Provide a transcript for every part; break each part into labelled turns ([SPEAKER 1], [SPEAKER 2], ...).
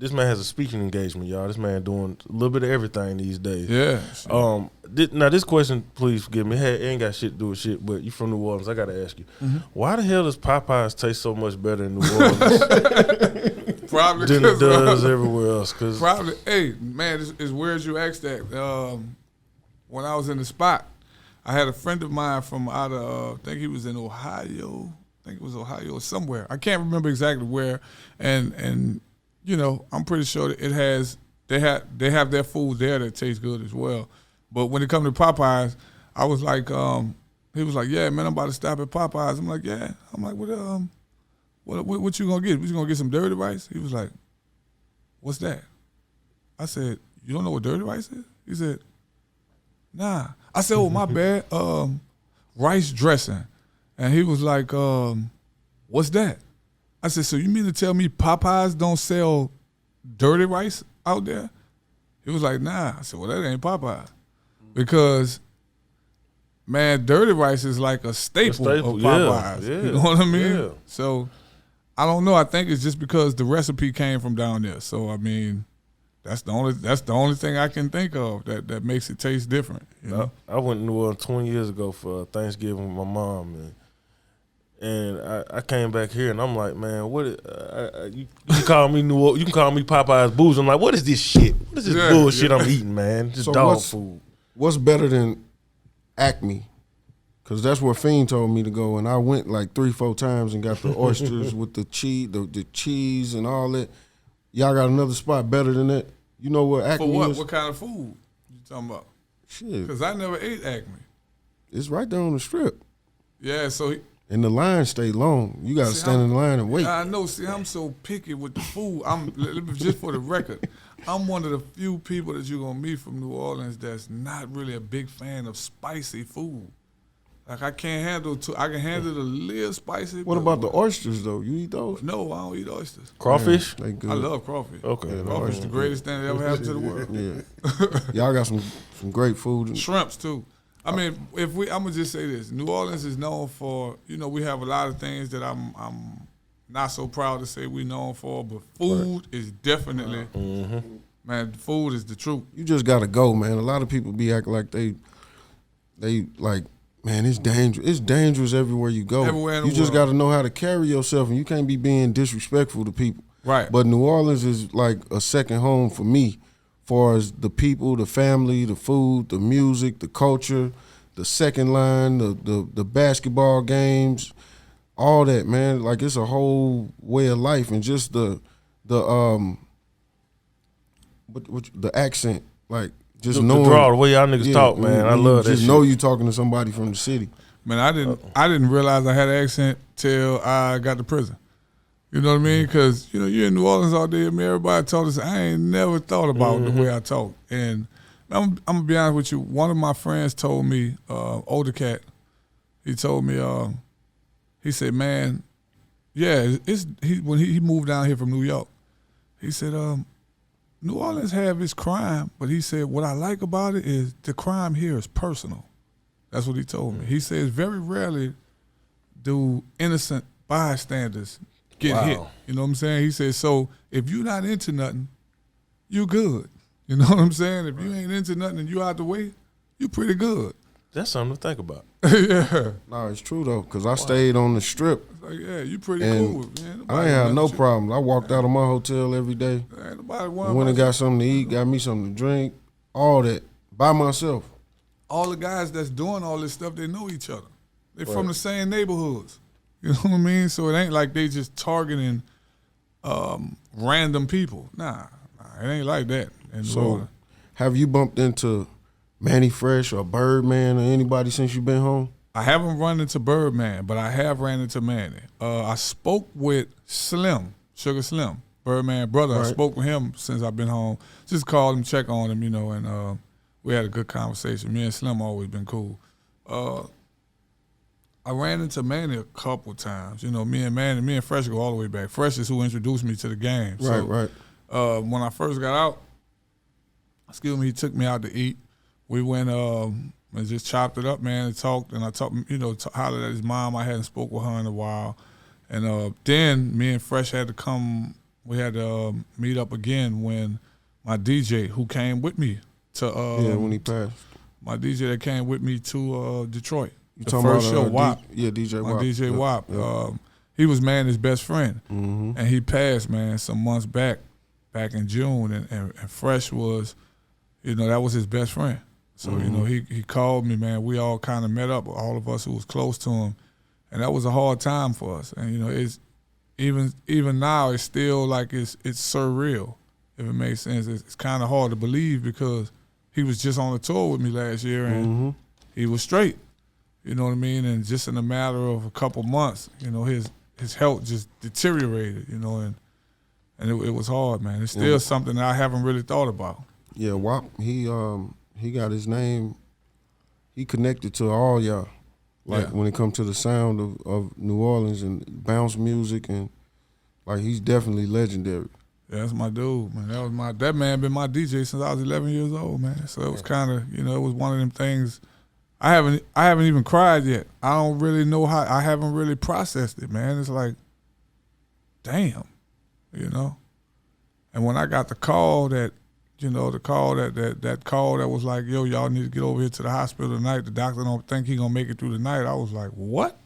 [SPEAKER 1] this man has a speaking engagement, y'all. This man doing a little bit of everything these days.
[SPEAKER 2] Yeah.
[SPEAKER 1] Now this question, please forgive me, it ain't got shit to do with shit, but you from New Orleans, I gotta ask you, why the hell does Popeyes taste so much better in New Orleans
[SPEAKER 2] Probably
[SPEAKER 1] than it does everywhere else? Cause
[SPEAKER 2] probably, hey, man, it's weird you asked that. When I was in the spot, I had a friend of mine from out of, I think he was in Ohio. I think it was Ohio or somewhere. I can't remember exactly where. And you know, I'm pretty sure that it has. They have their food there that tastes good as well. But when it comes to Popeyes, I was like, he was like, yeah, man, I'm about to stop at Popeyes. I'm like, yeah. I'm like, what you gonna get? You gonna get some dirty rice? He was like, what's that? I said, you don't know what dirty rice is? He said, nah. I said, oh, my bad. Rice dressing. And he was like, what's that? I said, so you mean to tell me Popeyes don't sell dirty rice out there? He was like, nah. I said, well, that ain't Popeyes. Because, man, dirty rice is like a staple of Popeyes.
[SPEAKER 1] Yeah,
[SPEAKER 2] you know what I mean?
[SPEAKER 1] Yeah.
[SPEAKER 2] So, I don't know. I think it's just because the recipe came from down there. So, I mean, that's the only thing I can think of that makes it taste different. You know?
[SPEAKER 1] I went to New Orleans 20 years ago for Thanksgiving with my mom, and I came back here and I'm like, man, you can call me you can call me Popeye's booze. I'm like, what is this shit? What is this bullshit I'm eating, man? Just dog food.
[SPEAKER 3] What's better than Acme? Because that's where Fiend told me to go, and I went like 3-4 times and got the oysters with the cheese and all that. Y'all got another spot better than that? You know what Acme
[SPEAKER 2] For what?
[SPEAKER 3] is?
[SPEAKER 2] What kind of food you talking about?
[SPEAKER 3] Shit.
[SPEAKER 2] Because I never ate Acme.
[SPEAKER 3] It's right there on the strip.
[SPEAKER 2] Yeah, so...
[SPEAKER 3] And the line stay long. You got to stand in the line and wait.
[SPEAKER 2] I know. See, I'm so picky with the food. Just for the record, I'm one of the few people that you're going to meet from New Orleans that's not really a big fan of spicy food. Like, I can't handle I can handle the little spicy.
[SPEAKER 3] What about the oysters, though? You eat those?
[SPEAKER 2] No, I don't eat oysters.
[SPEAKER 1] Crawfish?
[SPEAKER 3] They good.
[SPEAKER 2] I love crawfish.
[SPEAKER 1] Okay.
[SPEAKER 3] Yeah,
[SPEAKER 2] Crawfish is the greatest thing that ever happened to the world.
[SPEAKER 3] Yeah. Y'all got some great food.
[SPEAKER 2] Shrimps, too. I mean, I'm gonna just say this: New Orleans is known for, we have a lot of things that I'm not so proud to say we're known for, but food is definitely, man. Food is the truth.
[SPEAKER 3] You just gotta go, man. A lot of people be acting like they like, man, it's dangerous. It's dangerous everywhere you go.
[SPEAKER 2] Everywhere in the
[SPEAKER 3] you just
[SPEAKER 2] world.
[SPEAKER 3] gotta know how to carry yourself, and you can't be being disrespectful to people.
[SPEAKER 2] Right.
[SPEAKER 3] But New Orleans is like a second home for me. Far as the people, the family, the food, the music, the culture, the second line, the basketball games, all that, man. Like, it's a whole way of life, and just the accent, like just knowing
[SPEAKER 1] the draw, the way y'all niggas talk, man. I love that.
[SPEAKER 3] Just
[SPEAKER 1] shit.
[SPEAKER 3] know you talking to somebody from the city.
[SPEAKER 2] Man, I didn't realize I had an accent till I got to prison. You know what I mean? Because, you're in New Orleans all day. I mean, everybody told us, I ain't never thought about the way I talk. And I'm going to be honest with you. One of my friends told me, older cat, he told me, he said, man, yeah, when he moved down here from New York, he said, New Orleans have its crime, but he said, what I like about it is the crime here is personal. That's what he told me. He says very rarely do innocent bystanders get hit. You know what I'm saying? He said, so if you're not into nothing, you good. You know what I'm saying? If you ain't into nothing and you out the way, you pretty good.
[SPEAKER 1] That's something to think about.
[SPEAKER 2] Yeah.
[SPEAKER 3] No, it's true, though, because I stayed on the strip.
[SPEAKER 2] It's like, yeah, you pretty
[SPEAKER 3] And
[SPEAKER 2] cool. Man,
[SPEAKER 3] I ain't have no problem. I walked out of my hotel every day.
[SPEAKER 2] Ain't nobody
[SPEAKER 3] Went and got something to eat, got me something to drink, all that, by myself.
[SPEAKER 2] all the guys that's doing all this stuff, they know each other. They're from the same neighborhoods. You know what I mean? So it ain't like they just targeting random people. Nah, it ain't like that.
[SPEAKER 3] So have you bumped into Manny Fresh or Birdman or anybody since you've been home?
[SPEAKER 2] I haven't run into Birdman, but I have ran into Manny. I spoke with Slim, Sugar Slim, Birdman brother. Right. I spoke with him since I've been home. Just called him, check on him, and we had a good conversation. Me and Slim always been cool. I ran into Manny a couple times. Me and Fresh go all the way back. Fresh is who introduced me to the game.
[SPEAKER 3] Right.
[SPEAKER 2] When I first got out, he took me out to eat. We went and just chopped it up, man, and talked. And I talked, hollered at his mom. I hadn't spoke with her in a while. And then me and Fresh had to come we had to meet up again when my DJ who came with me to
[SPEAKER 3] when he passed.
[SPEAKER 2] My DJ that came with me to Detroit.
[SPEAKER 3] You
[SPEAKER 2] the
[SPEAKER 3] talking
[SPEAKER 2] first
[SPEAKER 3] about
[SPEAKER 2] show, WAP.
[SPEAKER 3] DJ
[SPEAKER 2] My
[SPEAKER 3] WAP.
[SPEAKER 2] DJ WAP.
[SPEAKER 3] Yep.
[SPEAKER 2] He was his best friend,
[SPEAKER 3] Mm-hmm.
[SPEAKER 2] and he passed, man, some months back in June, and Fresh was, that was his best friend. So he called me, man. We all kind of met up, all of us who was close to him, and that was a hard time for us. And it's even now, it's still like it's surreal, if it makes sense. It's kind of hard to believe because he was just on a tour with me last year, and he was straight. You know what I mean? And just in a matter of a couple months, his health just deteriorated. And it was hard, man. It's still something that I haven't really thought about.
[SPEAKER 3] Yeah, WAP. He got his name. He connected to all y'all. When it comes to the sound of New Orleans and bounce music, and he's definitely legendary.
[SPEAKER 2] Yeah, that's my dude, man. That man been my DJ since I was 11 years old, man. So it was kind of, it was one of them things. I haven't even cried yet. I don't really know how. I haven't really processed it, man. It's like, damn, And when I got the call that was like, yo, y'all need to get over here to the hospital tonight. The doctor don't think he gonna make it through the night. I was like, what?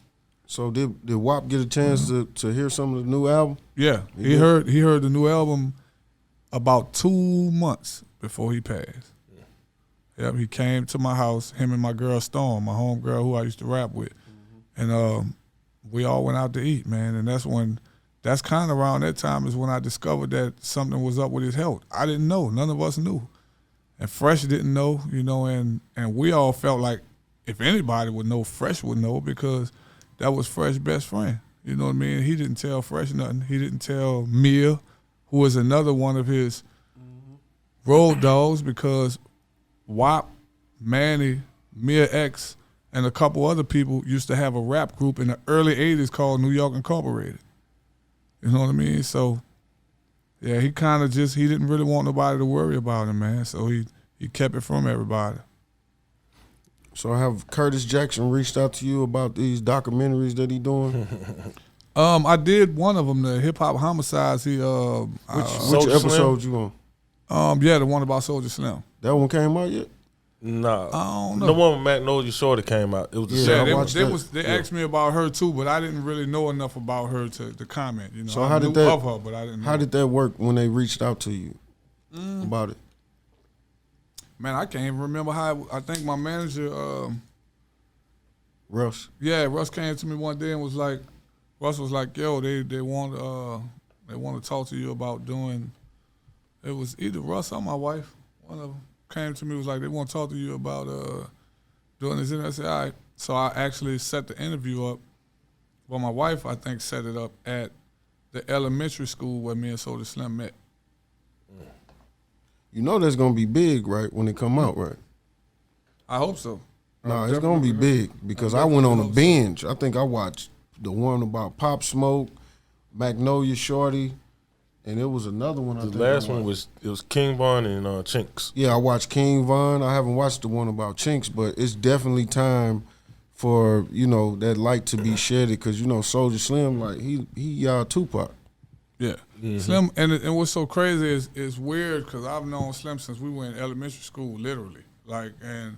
[SPEAKER 3] So did WAP get a chance to hear some of the new album?
[SPEAKER 2] Yeah, he heard the new album about 2 months before he passed. Yep, he came to my house, him and my girl Storm, my homegirl who I used to rap with, and we all went out to eat, man. And that's kind of around that time is when I discovered that something was up with his health. I didn't know, none of us knew, and Fresh didn't know, and we all felt like if anybody would know, Fresh would know because that was Fresh's best friend. You know what I mean? He didn't tell Fresh nothing. He didn't tell Mia, who was another one of his road dogs, because WAP, Manny, Mia X, and a couple other people used to have a rap group in the early 80s called New York Incorporated. You know what I mean? So, yeah, he kind of he didn't really want nobody to worry about him, man. So he kept it from everybody.
[SPEAKER 3] So have Curtis Jackson reached out to you about these documentaries that he doing?
[SPEAKER 2] I did one of them, the Hip Hop Homicides. Which
[SPEAKER 3] episode you on?
[SPEAKER 2] Yeah, the one about Soulja Slim.
[SPEAKER 3] That one came out yet?
[SPEAKER 1] Nah.
[SPEAKER 2] I don't know.
[SPEAKER 1] The one with Magnolia Shorty came out. It was the
[SPEAKER 2] they
[SPEAKER 1] same.
[SPEAKER 2] asked me about her too, but I didn't really know enough about her to comment.
[SPEAKER 3] So
[SPEAKER 2] I knew of her, but I didn't know.
[SPEAKER 3] How did that work when they reached out to you about it?
[SPEAKER 2] Man, I can't even remember how. I think my manager,
[SPEAKER 3] Russ.
[SPEAKER 2] Yeah, Russ came to me one day and was like, yo, they want to talk to you about doing. It was either Russ or my wife. One of them came to me was like, they want to talk to you about doing this. And I said, all right. So I actually set the interview up. Well, my wife, I think, set it up at the elementary school where me and Soulja Slim met.
[SPEAKER 3] You know that's gonna be big, right? When it come out, right?
[SPEAKER 2] I hope so.
[SPEAKER 3] No, it's gonna be big because I went on a binge. I think I watched the one about Pop Smoke, Magnolia Shorty, and it was another one.
[SPEAKER 1] The last one was King Von and Chinks.
[SPEAKER 3] Yeah, I watched King Von. I haven't watched the one about Chinks, but it's definitely time for that light to be shedded because Soulja Slim, like he Tupac.
[SPEAKER 2] Yeah, Slim, and what's so crazy is it's weird because I've known Slim since we were in elementary school, literally. And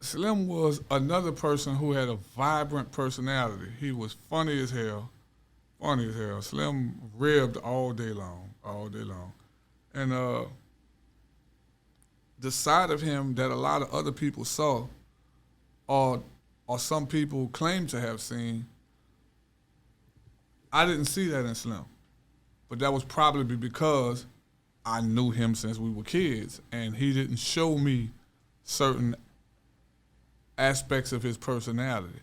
[SPEAKER 2] Slim was another person who had a vibrant personality. He was funny as hell. Slim ribbed all day long. And the side of him that a lot of other people saw, or some people claim to have seen, I didn't see that in Slim. But that was probably because I knew him since we were kids, and he didn't show me certain aspects of his personality.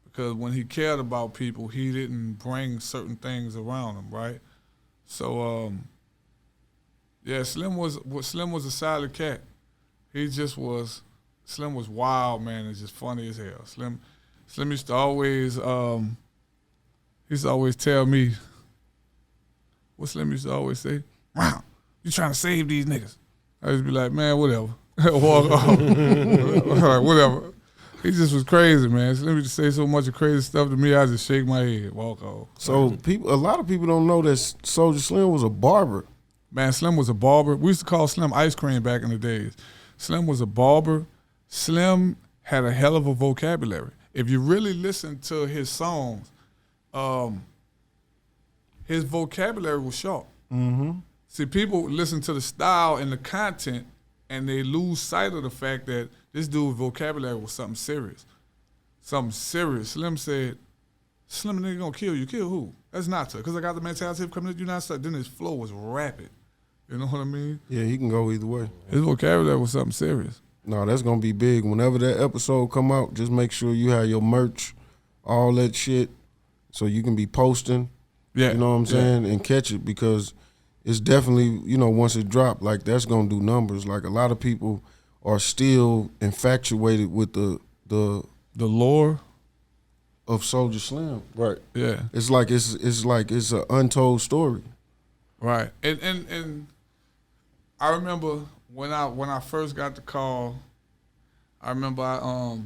[SPEAKER 2] Because when he cared about people, he didn't bring certain things around him, right? So, Slim was a solid cat. Slim was wild, man, and just funny as hell. Slim used to always tell me, what Slim used to always say, wow, you trying to save these niggas. I used to be like, man, whatever. Walk off. All right, whatever. He just was crazy, man. So let me just say so much of crazy stuff to me. I just shake my head, walk off.
[SPEAKER 3] So a lot of people don't know that Soulja Slim was a barber.
[SPEAKER 2] Man, Slim was a barber. We used to call Slim ice cream back in the days. Slim was a barber. Slim had a hell of a vocabulary. If you really listen to his songs, his vocabulary was sharp.
[SPEAKER 3] Mm-hmm.
[SPEAKER 2] See, people listen to the style and the content, and they lose sight of the fact that this dude's vocabulary was something serious. Something serious. Slim said, Slim nigga gonna kill you. Kill who? That's not so. Because I got the mentality of coming to the United States. Then his flow was rapid. You know what I mean?
[SPEAKER 3] Yeah, he can go either way.
[SPEAKER 2] His vocabulary was something serious.
[SPEAKER 3] No, that's gonna be big. Whenever that episode come out, just make sure you have your merch, all that shit, so you can be posting.
[SPEAKER 2] Yeah.
[SPEAKER 3] You know what I'm saying? And catch it, because it's definitely, once it drop, like, that's gonna do numbers. Like, a lot of people are still infatuated with the
[SPEAKER 2] lore
[SPEAKER 3] of Soulja Slim.
[SPEAKER 1] Right.
[SPEAKER 2] Yeah.
[SPEAKER 3] It's like it's an untold story.
[SPEAKER 2] Right. And I remember when I first got the call, I remember I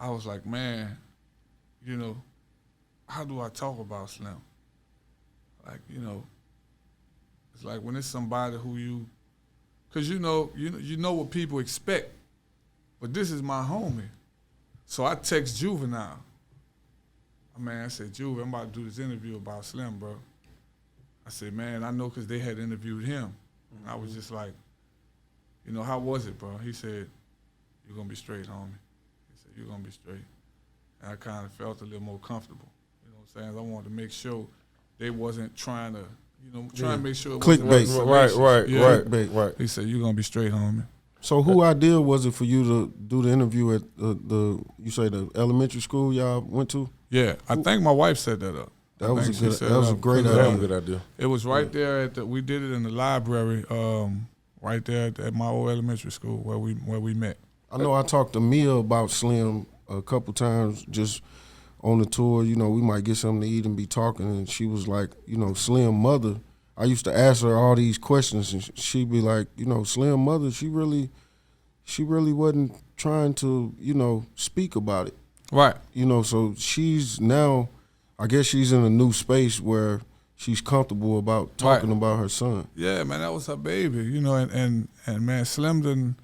[SPEAKER 2] was like, man, how do I talk about Slim? Like, it's like when it's somebody who because you know what people expect, but this is my homie. So I text Juvenile. I said, Juve, I'm about to do this interview about Slim, bro. I said, man, I know because they had interviewed him. And I was just like, how was it, bro? He said, you're going to be straight, homie. He said, you're going to be straight. And I kind of felt a little more comfortable. You know what I'm saying? I wanted to make sure they wasn't trying to, to make sure it wasn't
[SPEAKER 3] Clickbait.
[SPEAKER 1] Right.
[SPEAKER 2] He said, you're going to be straight, homie.
[SPEAKER 3] So who idea was it for you to do the interview at the elementary school y'all went to?
[SPEAKER 2] Yeah, I think my wife set that up.
[SPEAKER 3] That was a great idea.
[SPEAKER 1] That was a good idea.
[SPEAKER 2] It was right there we did it in the library, right there at my old elementary school where we met.
[SPEAKER 3] I know I talked to Mia about Slim a couple times just on the tour. We might get something to eat and be talking, and she was like, Slim mother. I used to ask her all these questions, and she'd be like, Slim mother, she really wasn't trying to, speak about it.
[SPEAKER 2] Right.
[SPEAKER 3] So she's now, I guess she's in a new space where she's comfortable about talking about her son.
[SPEAKER 2] Yeah, man, that was her baby, and man, Slim done,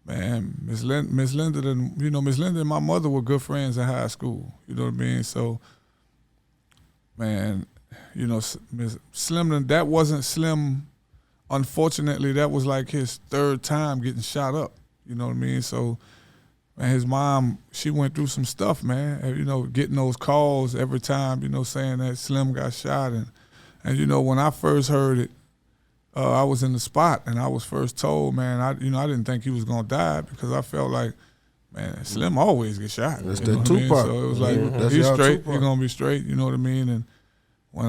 [SPEAKER 2] man, Miss Linda done, Miss Linda and my mother were good friends in high school. You know what I mean? So, man, Miss Slim, that wasn't Slim. Unfortunately, that was like his third time getting shot up. You know what I mean? So, man, his mom, she went through some stuff, man. And, getting those calls every time, saying that Slim got shot. And when I first heard it, I was in the spot, and I was first told, man, I didn't think he was going to die because I felt like, man, Slim always gets shot.
[SPEAKER 3] That's that Tupac.
[SPEAKER 2] So it was like, he's straight, he's going to be straight, you know what I mean? And when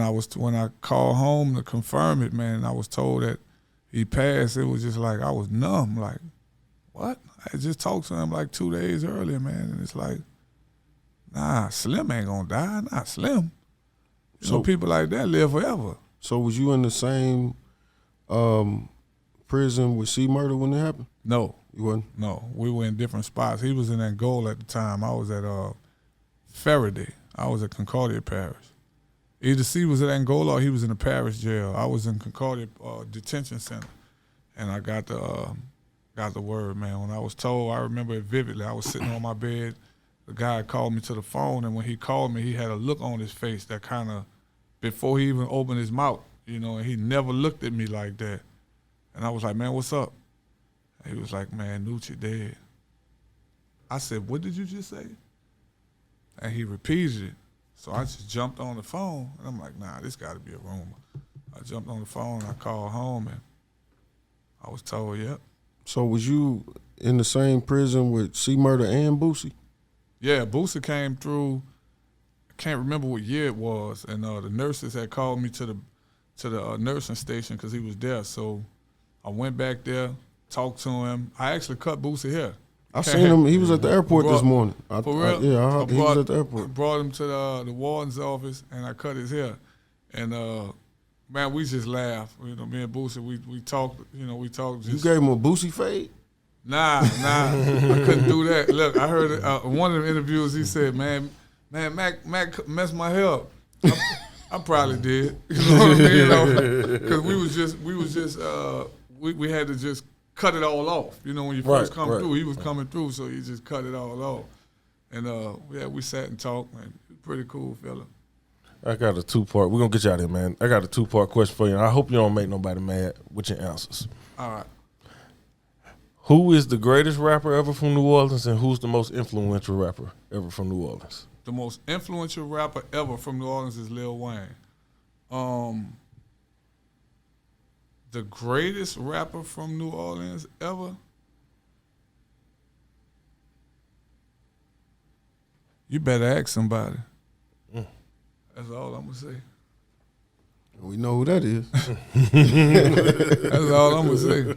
[SPEAKER 2] I called home to confirm it, man, I was told that he passed. It was just like, I was numb, like, what? I just talked to him like 2 days earlier, man, and it's like, nah, Slim ain't gonna die, not Slim. So people like that live forever. So
[SPEAKER 3] was you in the same prison with C Murder when it happened?
[SPEAKER 2] No.
[SPEAKER 3] You wasn't?
[SPEAKER 2] No, we were in different spots. He was in Angola at the time. I was at Faraday. I was at Concordia Parish. Either C was at Angola or he was in the parish jail. I was in Concordia Detention Center, and I got the word, man. When I was told, I remember it vividly. I was sitting on my bed. The guy called me to the phone, and when he called me, he had a look on his face that kind of, before he even opened his mouth, and he never looked at me like that. And I was like, man, what's up? And he was like, man, Nucci dead. I said, what did you just say? And he repeated it. So I just jumped on the phone, and I'm like, nah, this got to be a rumor. I jumped on the phone, I called home, and I was told, yep. So
[SPEAKER 3] was you in the same prison with C Murder and Boosie?
[SPEAKER 2] Yeah, Boosie came through. I can't remember what year it was, and the nurses had called me to the nursing station because he was there. So I went back there, talked to him. I actually cut Boosie hair.
[SPEAKER 3] I seen him. He was at the airport this morning.
[SPEAKER 2] For real?
[SPEAKER 3] He was at the airport.
[SPEAKER 2] I brought him to the warden's office, and I cut his hair. And man, we just laughed. Me and Boosie, we talked. We talked.
[SPEAKER 3] You gave him a Boosie fade?
[SPEAKER 2] Nah, I couldn't do that. Look, I heard one of the interviews. He said, "Man, Mac messed my hair up." I probably did. You know what I mean? Because we had to just cut it all off. You know, when you first come through, he was coming through, so he just cut it all off. And we sat and talked, man. Pretty cool fella.
[SPEAKER 1] I got a two-part. We're gonna get you out of here, man. I got a two-part question for you, and I hope you don't make nobody mad with your answers.
[SPEAKER 2] All right.
[SPEAKER 1] Who is the greatest rapper ever from New Orleans, and who's the most influential rapper ever from New Orleans?
[SPEAKER 2] The most influential rapper ever from New Orleans is Lil Wayne. The greatest rapper from New Orleans ever? You better ask somebody. That's all I'm going to say.
[SPEAKER 3] We know who that is.
[SPEAKER 2] That's all I'm going to say.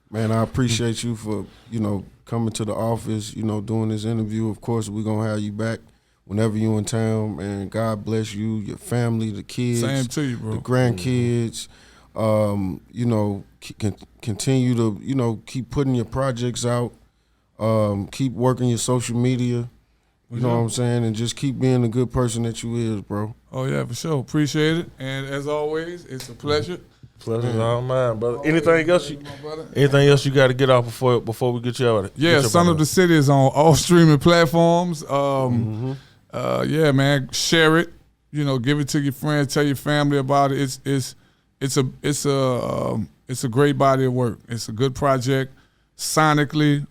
[SPEAKER 3] Man, I appreciate you for, coming to the office, doing this interview. Of course, we're going to have you back whenever you're in town. And God bless you, your family, the kids.
[SPEAKER 2] Same to you, bro.
[SPEAKER 3] The grandkids. Continue to, keep putting your projects out. Keep working your social media. You know what I'm saying? And just keep being the good person that you is, bro.
[SPEAKER 2] Oh, yeah, for sure. Appreciate it. And as always, it's a pleasure.
[SPEAKER 1] Pleasure's all mine, brother. Anything else you got to get off before we get you out?
[SPEAKER 2] Yeah, Son of the City is on all streaming platforms. Yeah, man, share it. Give it to your friends. Tell your family about it. It's a great body of work. It's a good project. Sonically,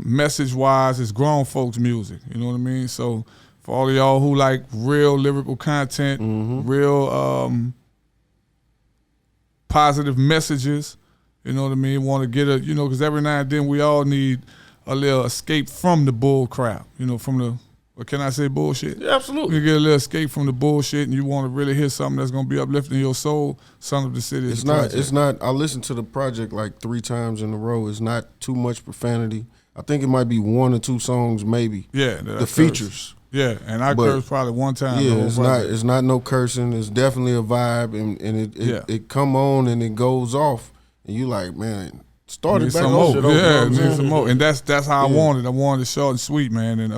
[SPEAKER 2] message-wise, it's grown folks' music. You know what I mean? So for all of y'all who like real lyrical content, real positive messages, you know what I mean? Want to get because every now and then we all need a little escape from the bull crap, from the, what can I say, bullshit?
[SPEAKER 1] Yeah, absolutely.
[SPEAKER 2] You get a little escape from the bullshit and you want to really hear something that's going to be uplifting your soul, Son of the City is
[SPEAKER 3] It's not, I listened to the project like 3 times in a row. It's not too much profanity. I think it might be 1 or 2 songs maybe.
[SPEAKER 2] Yeah.
[SPEAKER 3] The features.
[SPEAKER 2] Yeah, and I cursed probably 1 time.
[SPEAKER 3] Yeah, it's not no cursing. It's definitely a vibe, and it come on and it goes off, and you like, man, start it back over.
[SPEAKER 2] Yeah, need some more, and that's how I wanted. I wanted it short and sweet, man, and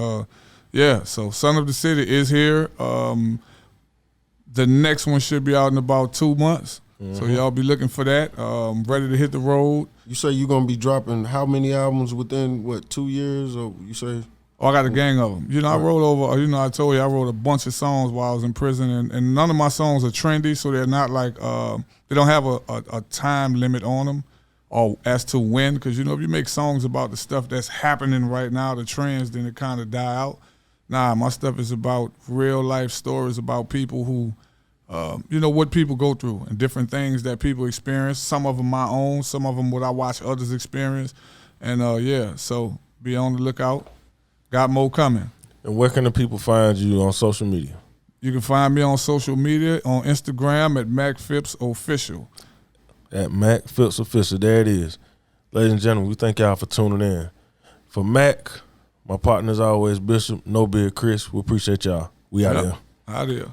[SPEAKER 2] so Son of the City is here. The next one should be out in about 2 months, so y'all be looking for that. Ready to hit the road.
[SPEAKER 3] You say you're gonna be dropping how many albums within 2 years, or you say?
[SPEAKER 2] Oh, I got a gang of them. I wrote over, I told you I wrote a bunch of songs while I was in prison, and none of my songs are trendy, so they're not like, they don't have a time limit on them or as to when, because, if you make songs about the stuff that's happening right now, the trends, then it kind of die out. Nah, my stuff is about real life stories about people who, what people go through and different things that people experience. Some of them my own, some of them what I watch others experience. And so be on the lookout. Got more coming.
[SPEAKER 1] And where can the people find you on social media?
[SPEAKER 2] You can find me on social media, on Instagram at Mac Phipps Official.
[SPEAKER 1] At Mac Phipps Official. There it is. Ladies and gentlemen, we thank y'all for tuning in. For Mac, my partner is always Bishop, No Beard Chris. We appreciate y'all. We out here.
[SPEAKER 2] Out here.